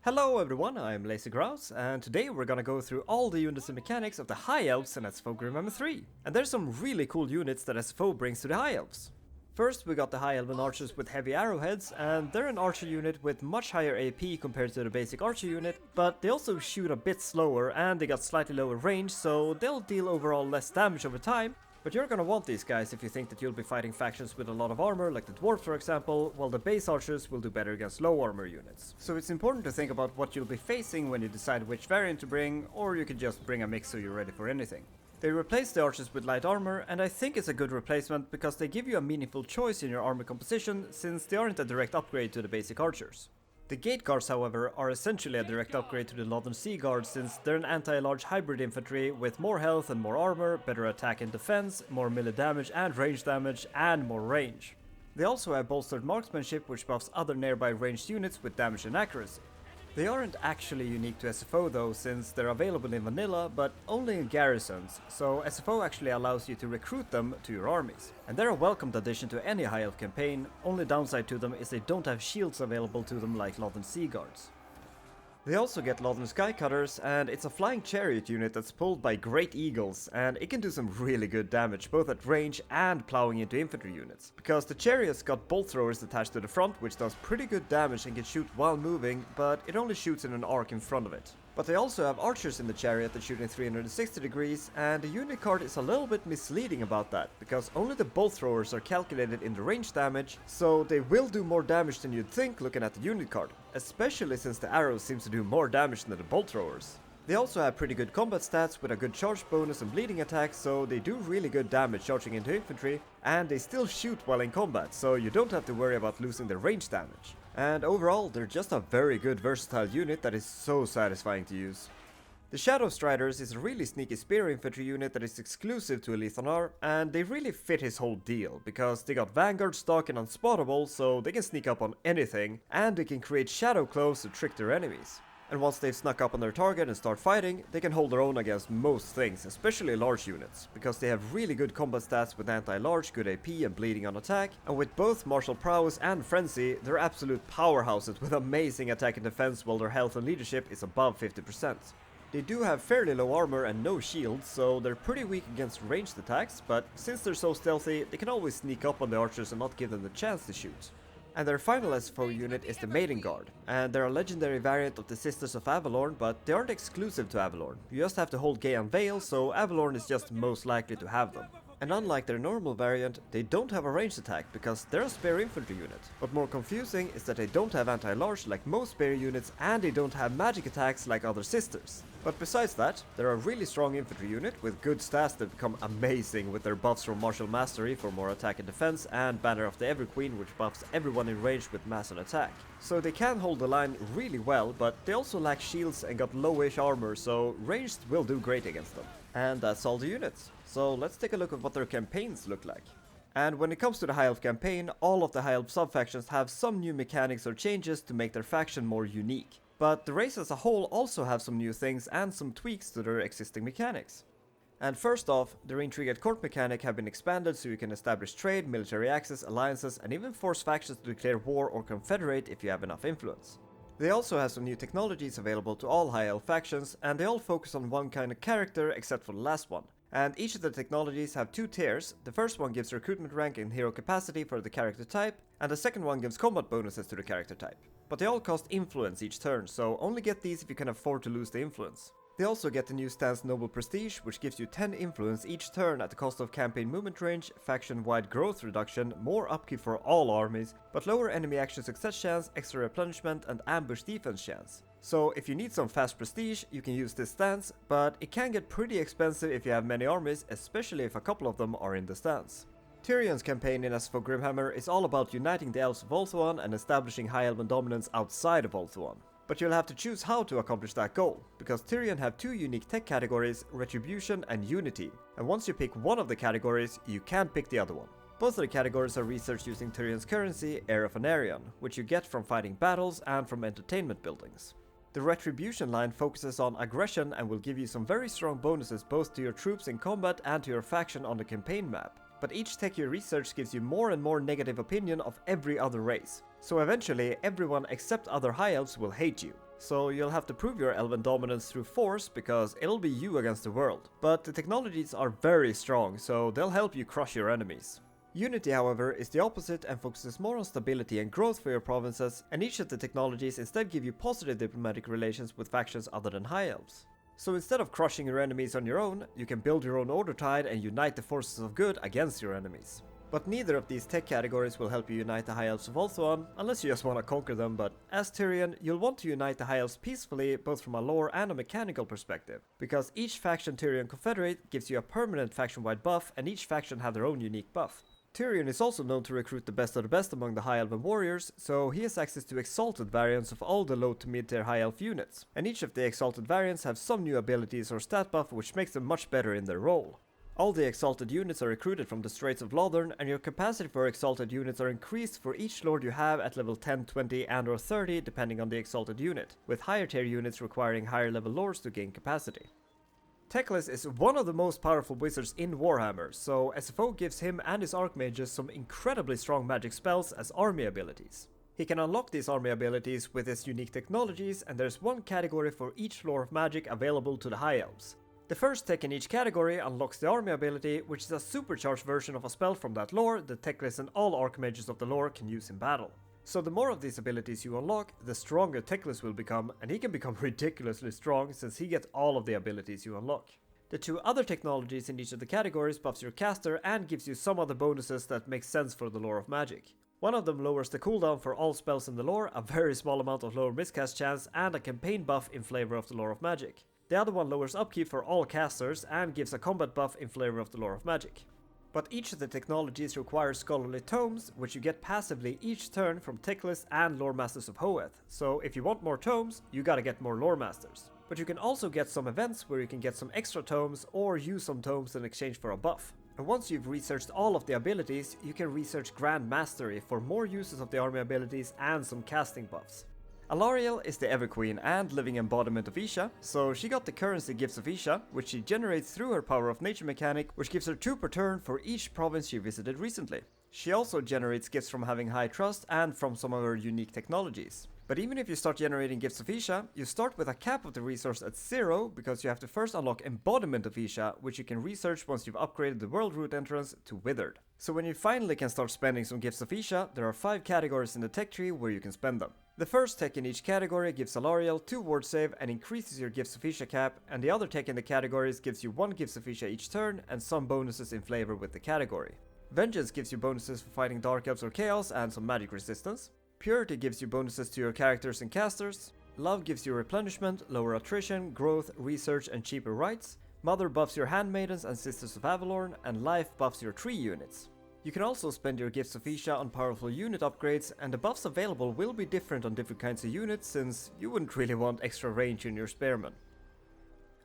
Hello everyone, I'm LazyGrouse, and today we're gonna go through all the units and mechanics of the High Elves in SFO Grimhammer 3. And there's some really cool units that SFO brings to the High Elves. First we got the High Elven Archers with heavy arrowheads, and they're an archer unit with much higher AP compared to the basic archer unit, but they also shoot a bit slower and they got slightly lower range, so they'll deal overall less damage over time. But you're gonna want these guys if you think that you'll be fighting factions with a lot of armor, like the dwarves for example, while the base archers will do better against low armor units. So it's important to think about what you'll be facing when you decide which variant to bring, or you could just bring a mix so you're ready for anything. They replace the archers with light armor, and I think it's a good replacement because they give you a meaningful choice in your armor composition, since they aren't a direct upgrade to the basic archers. The Gateguards, however, are essentially a direct upgrade to the Lothern Skycutter, since they're an anti-large hybrid infantry with more health and more armor, better attack and defense, more melee damage and range damage, and more range. They also have bolstered marksmanship, which buffs other nearby ranged units with damage and accuracy. They aren't actually unique to SFO though, since they're available in vanilla, but only in garrisons, so SFO actually allows you to recruit them to your armies. And they're a welcomed addition to any High Elf campaign. Only downside to them is they don't have shields available to them like Lothern Skyguards. They also get Lothern Skycutters, and it's a flying chariot unit that's pulled by great eagles, and it can do some really good damage both at range and plowing into infantry units. Because the chariots got bolt throwers attached to the front, which does pretty good damage and can shoot while moving, but it only shoots in an arc in front of it. But they also have archers in the chariot that shoot in 360 degrees, and the unit card is a little bit misleading about that, because only the bolt throwers are calculated in the range damage, so they will do more damage than you'd think looking at the unit card, especially since the arrows seems to do more damage than the bolt throwers. They also have pretty good combat stats with a good charge bonus and bleeding attack, so they do really good damage charging into infantry, and they still shoot while in combat, so you don't have to worry about losing the range damage. And overall, they're just a very good versatile unit that is so satisfying to use. The Shadow Striders is a really sneaky spear infantry unit that is exclusive to Elithonar, and they really fit his whole deal, because they got Vanguard stock and Unspottable, so they can sneak up on anything, and they can create shadow cloaks to trick their enemies. And once they've snuck up on their target and start fighting, they can hold their own against most things, especially large units, because they have really good combat stats with anti-large, good AP and bleeding on attack, and with both martial prowess and frenzy, they're absolute powerhouses with amazing attack and defense while their health and leadership is above 50%. They do have fairly low armor and no shields, so they're pretty weak against ranged attacks, but since they're so stealthy, they can always sneak up on the archers and not give them the chance to shoot. And their final SFO unit is the Maiden Guard, and they're a legendary variant of the Sisters of Avalorn, but they aren't exclusive to Avalorn. You just have to hold Gaian Veil, so Avalorn is just most likely to have them. And unlike their normal variant, they don't have a ranged attack because they're a spear infantry unit. But more confusing is that they don't have anti-large like most spear units, and they don't have magic attacks like other sisters. But besides that, they're a really strong infantry unit with good stats that become amazing with their buffs from Martial Mastery for more attack and defense, and Banner of the Everqueen, which buffs everyone in range with mass and attack. So they can hold the line really well, but they also lack shields and got lowish armor, so ranged will do great against them. And that's all the units. So let's take a look at what their campaigns look like. And when it comes to the High Elf campaign, all of the High Elf sub-factions have some new mechanics or changes to make their faction more unique. But the race as a whole also have some new things and some tweaks to their existing mechanics. And first off, their intrigue at court mechanic have been expanded so you can establish trade, military access, alliances, and even force factions to declare war or confederate if you have enough influence. They also have some new technologies available to all High Elf factions, and they all focus on one kind of character except for the last one. And each of the technologies have two tiers. The first one gives recruitment rank and hero capacity for the character type, and the second one gives combat bonuses to the character type. But they all cost influence each turn, so only get these if you can afford to lose the influence. They also get the new stance Noble Prestige, which gives you 10 influence each turn at the cost of campaign movement range, faction-wide growth reduction, more upkeep for all armies, but lower enemy action success chance, extra replenishment, and ambush defense chance. So if you need some fast prestige, you can use this stance, but it can get pretty expensive if you have many armies, especially if a couple of them are in the stance. Tyrions Campaign in SFO Grimhammer is all about uniting the Elves of Ulthuan and establishing High Elven dominance outside of Ulthuan. But you'll have to choose how to accomplish that goal, because Tyrion have two unique tech categories, Retribution and Unity, and once you pick one of the categories, you can't pick the other one. Both of the categories are researched using Tyrion's currency, Heir of Anarion, which you get from fighting battles and from entertainment buildings. The Retribution line focuses on aggression and will give you some very strong bonuses both to your troops in combat and to your faction on the campaign map. but each tech you research gives you more and more negative opinion of every other race. So eventually, everyone except other High Elves will hate you. so you'll have to prove your elven dominance through force because it'll be you against the world. But the technologies are very strong, so they'll help you crush your enemies. Unity, however, is the opposite and focuses more on stability and growth for your provinces, and each of the technologies instead give you positive diplomatic relations with factions other than High Elves. So instead of crushing your enemies on your own, you can build your own order tide and unite the forces of good against your enemies. But neither of these tech categories will help you unite the High Elves of Ulthuan, unless you just want to conquer them, but as Tyrion, you'll want to unite the High Elves peacefully, both from a lore and a mechanical perspective, because each faction Tyrion Confederate gives you a permanent faction-wide buff, and each faction have their own unique buff. Tyrion is also known to recruit the best of the best among the High Elven warriors, so he has access to exalted variants of all the low to mid-tier High Elf units, and each of the exalted variants have some new abilities or stat buff which makes them much better in their role. All the exalted units are recruited from the Straits of Lothern, and your capacity for exalted units are increased for each lord you have at level 10, 20 and or 30 depending on the exalted unit, with higher tier units requiring higher level lords to gain capacity. Teclas is one of the most powerful wizards in Warhammer, so SFO gives him and his archmages some incredibly strong magic spells as army abilities. He can unlock these army abilities with his unique technologies, and there's one category for each lore of magic available to the High Elves. The first tech in each category unlocks the army ability, which is a supercharged version of a spell from that lore that Teclas and all archmages of the lore can use in battle. So the more of these abilities you unlock, the stronger Teclas will become, and he can become ridiculously strong since he gets all of the abilities you unlock. The two other technologies in each of the categories buffs your caster and gives you some other bonuses that make sense for the lore of magic. One of them lowers the cooldown for all spells in the lore, a very small amount of lower miscast chance, and a campaign buff in flavor of the lore of magic. The other one lowers upkeep for all casters and gives a combat buff in flavor of the lore of magic. But each of the technologies requires scholarly tomes, which you get passively each turn from Teclas and Lore Masters of Hoeth, so if you want more tomes, you gotta get more Lore Masters. But you can also get some events where you can get some extra tomes or use some tomes in exchange for a buff. And once you've researched all of the abilities, you can research Grand Mastery for more uses of the army abilities and some casting buffs. Alariel is the Everqueen and living embodiment of Isha, so she got the currency gifts of Isha, which she generates through her power of nature mechanic, which gives her 2 per turn for each province she visited recently. She also generates gifts from having high trust and from some of her unique technologies. But even if you start generating gifts of Isha, you start with a cap of the resource at 0 because you have to first unlock Embodiment of Isha, which you can research once you've upgraded the World Route entrance to Withered. So when you finally can start spending some gifts of Isha, there are 5 categories in the tech tree where you can spend them. The first tech in each category gives Alariel 2 ward save and increases your gifts of Isha cap, and the other tech in the categories gives you 1 gifts of Isha each turn and some bonuses in flavor with the category. Vengeance gives you bonuses for fighting Dark Elves or Chaos and some magic resistance. Purity gives you bonuses to your characters and casters. Love gives you replenishment, lower attrition, growth, research and cheaper rights. Mother buffs your handmaidens and sisters of Avalorn, and Life buffs your tree units. You can also spend your gifts of Isha on powerful unit upgrades, and the buffs available will be different on different kinds of units since you wouldn't really want extra range in your spearmen.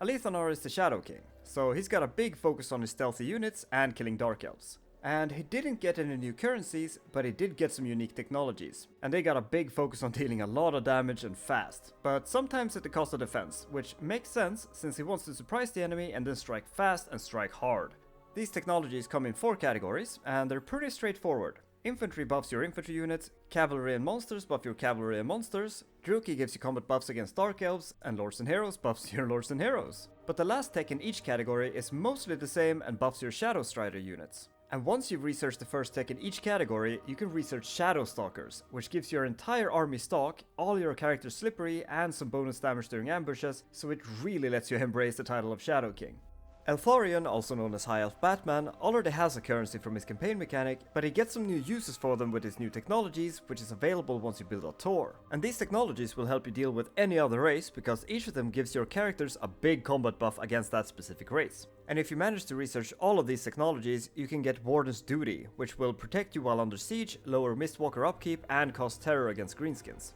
Alethanar is the Shadow King, so he's got a big focus on his stealthy units and killing Dark Elves. And he didn't get any new currencies, but he did get some unique technologies. And they got a big focus on dealing a lot of damage and fast, but sometimes at the cost of defense, which makes sense since he wants to surprise the enemy and then strike fast and strike hard. These technologies come in 4 categories, and they're pretty straightforward. Infantry buffs your infantry units, cavalry and monsters buff your cavalry and monsters, Druki gives you combat buffs against Dark Elves, and Lords and Heroes buffs your Lords and Heroes. But the last tech in each category is mostly the same and buffs your Shadow Strider units. And once you've researched the first tech in each category, you can research Shadow Stalkers, which gives your entire army stalk, all your characters slippery, and some bonus damage during ambushes, so it really lets you embrace the title of Shadow King. Alforian, also known as High Elf Batman, already has a currency from his campaign mechanic, but he gets some new uses for them with his new technologies, which is available once you build a Tor. And these technologies will help you deal with any other race, because each of them gives your characters a big combat buff against that specific race. And if you manage to research all of these technologies, you can get Warden's Duty, which will protect you while under siege, lower Mistwalker upkeep, and cause terror against greenskins.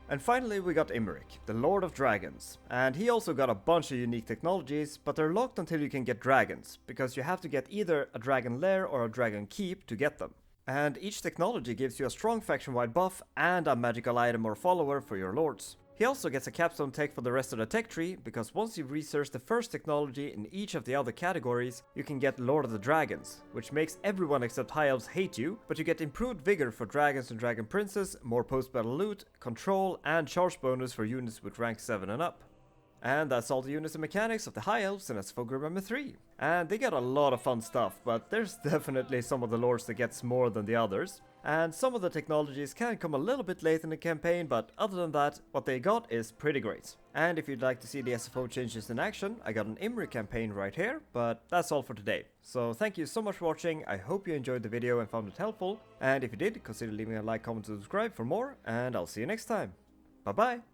And finally we got Emerick, the Lord of Dragons, and he also got a bunch of unique technologies, but they're locked until you can get dragons, because you have to get either a dragon lair or a dragon keep to get them. And each technology gives you a strong faction-wide buff and a magical item or follower for your lords. He also gets a capstone tech for the rest of the tech tree, because once you research the first technology in each of the other categories, you can get Lord of the Dragons, which makes everyone except High Elves hate you, but you get improved vigor for dragons and dragon princes, more post-battle loot, control, and charge bonus for units with rank 7 and up. And that's all the units and mechanics of the High Elves in SFO Grimhammer 3. And they get a lot of fun stuff, but there's definitely some of the lores that gets more than the others. And some of the technologies can come a little bit late in the campaign, but other than that, what they got is pretty great. And if you'd like to see the SFO changes in action, I got an Emerick campaign right here, but that's all for today. So thank you so much for watching, I hope you enjoyed the video and found it helpful, and if you did, consider leaving a like, comment, and subscribe for more, and I'll see you next time. Bye bye!